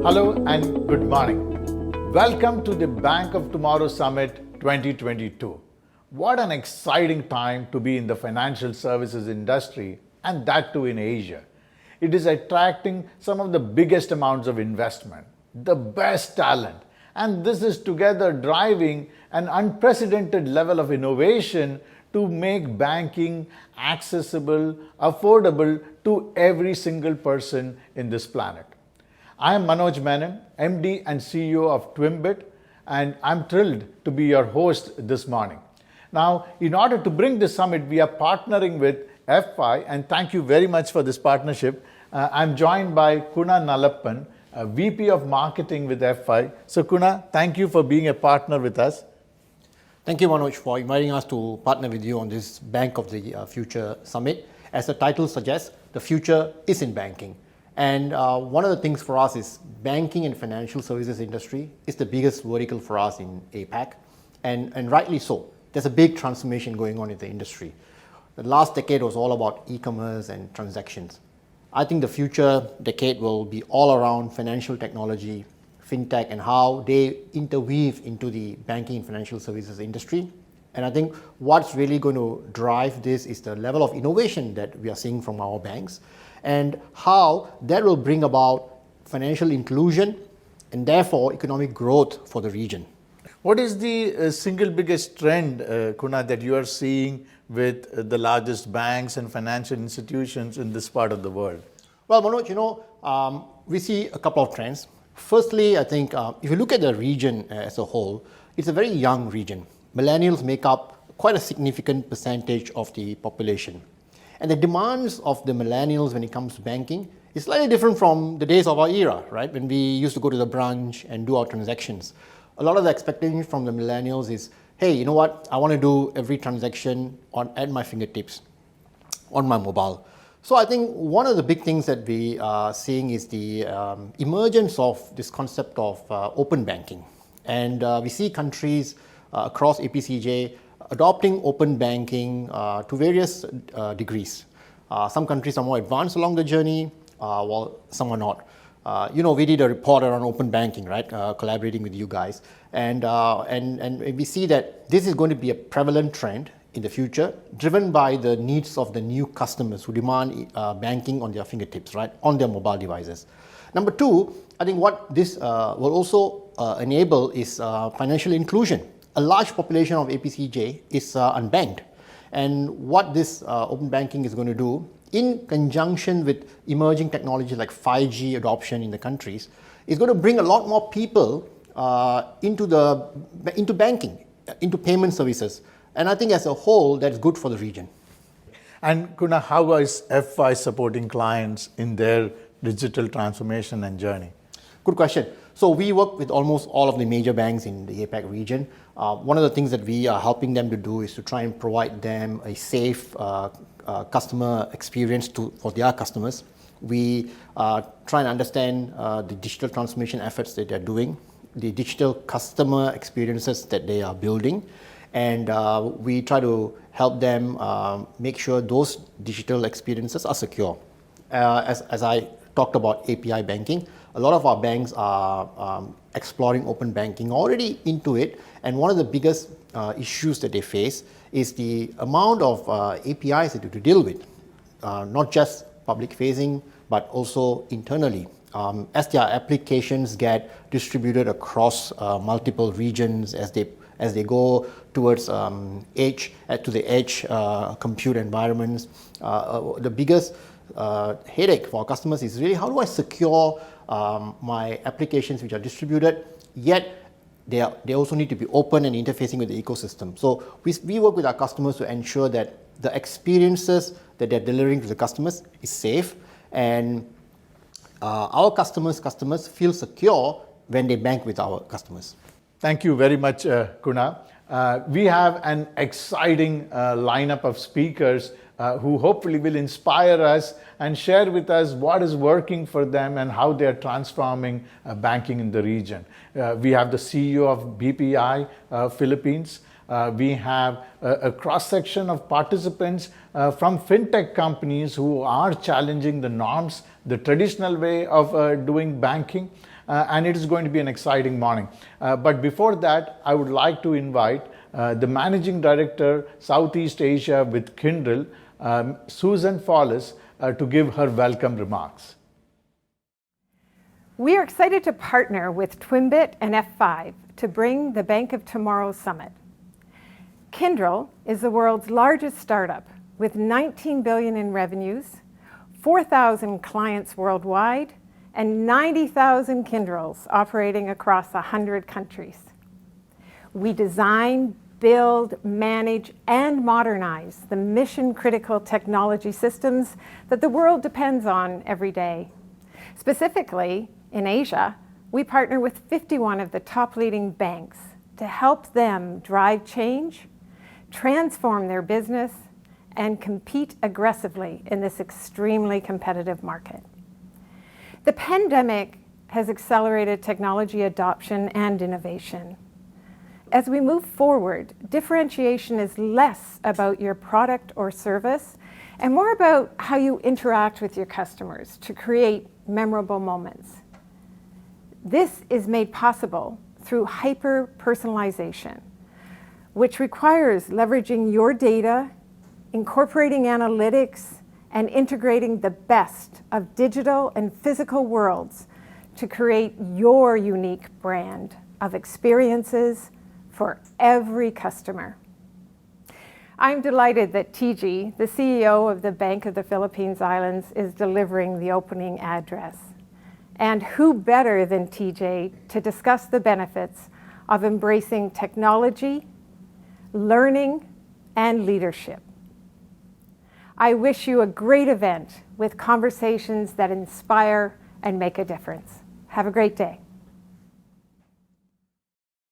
Hello and good morning. Welcome to the Bank of Tomorrow Summit 2022. What an exciting time to be in the financial services industry, and that too in Asia. It is attracting some of the biggest amounts of investment, the best talent, and this is together driving an unprecedented level of innovation to make banking accessible, affordable to every single person in this planet. I am Manoj Menon, MD and CEO of Twimbit, and I'm thrilled to be your host this morning. Now, in order to bring this summit, we are partnering with FI, and thank you very much for this partnership. I'm joined by Kuna Nallappan, VP of Marketing with FI. So Kuna, thank you for being a partner with us. Thank you, Manoj, for inviting us to partner with you on this Bank of the Future Summit. As the title suggests, the future is in banking. And one of the things for us is banking and financial services industry is the biggest vertical for us in APAC, and rightly so. There's a big transformation going on in the industry. The last decade was all about e-commerce and transactions. I think the future decade will be all around financial technology, fintech, and how they interweave into the banking and financial services industry. And I think what's really going to drive this is the level of innovation that we are seeing from our banks and how that will bring about financial inclusion and therefore economic growth for the region. What is the single biggest trend, Kuna, that you are seeing with the largest banks and financial institutions in this part of the world? Well, Manoj, we see a couple of trends. Firstly, I think if you look at the region as a whole, it's a very young region. Millennials make up quite a significant percentage of the population. And the demands of the millennials when it comes to banking is slightly different from the days of our era, right? When we used to go to the branch and do our transactions. A lot of the expectations from the millennials is, hey, you know what? I want to do every transaction at my fingertips, on my mobile. So I think one of the big things that we are seeing is the emergence of this concept of open banking. And we see countries across APCJ adopting open banking to various degrees. Some countries are more advanced along the journey, while some are not. We did a report around open banking, right? Collaborating with you guys. And we see that this is going to be a prevalent trend in the future, driven by the needs of the new customers who demand banking on their fingertips, right, on their mobile devices. Number two, I think what this will also enable is financial inclusion. A large population of APCJ is unbanked. And what this open banking is going to do, in conjunction with emerging technologies like 5G adoption in the countries, is going to bring a lot more people into banking, into payment services. And I think as a whole, that's good for the region. And Kuna, how is FI supporting clients in their digital transformation and journey? Good question. So we work with almost all of the major banks in the APAC region. One of the things that we are helping them to do is to try and provide them a safe customer experience for their customers. We try and understand the digital transformation efforts that they're doing, the digital customer experiences that they are building, and we try to help them make sure those digital experiences are secure. As I talked about API banking, a lot of our banks are exploring open banking already into it, and one of the biggest issues that they face is the amount of APIs that they have to deal with, not just public facing, but also internally. As their applications get distributed across multiple regions, as they go towards edge compute environments, the biggest headache for our customers is really how do I secure my applications which are distributed, yet they also need to be open and interfacing with the ecosystem. So we work with our customers to ensure that the experiences that they're delivering to the customers is safe, and our customers feel secure when they bank with our customers. Thank you very much, Kuna. We have an exciting lineup of speakers who hopefully will inspire us and share with us what is working for them and how they are transforming banking in the region. We have the CEO of BPI Philippines. We have a cross-section of participants from fintech companies who are challenging the norms, the traditional way of doing banking. and it is going to be an exciting morning. But before that, I would like to invite the Managing Director, Southeast Asia with Kyndryl, Susan Follis, to give her welcome remarks. We are excited to partner with Twimbit and F5 to bring the Bank of Tomorrow Summit. Kyndryl is the world's largest startup with 19 billion in revenues, 4,000 clients worldwide, and 90,000 Kyndryls operating across 100 countries. We design, build, manage, and modernize the mission-critical technology systems that the world depends on every day. Specifically, in Asia, we partner with 51 of the top leading banks to help them drive change, transform their business, and compete aggressively in this extremely competitive market. The pandemic has accelerated technology adoption and innovation. As we move forward, differentiation is less about your product or service and more about how you interact with your customers to create memorable moments. This is made possible through hyper-personalization, which requires leveraging your data, incorporating analytics, and integrating the best of digital and physical worlds to create your unique brand of experiences for every customer. I'm delighted that TG, the CEO of the Bank of the Philippines Islands, is delivering the opening address. And who better than TJ to discuss the benefits of embracing technology, learning, and leadership. I wish you a great event with conversations that inspire and make a difference. Have a great day.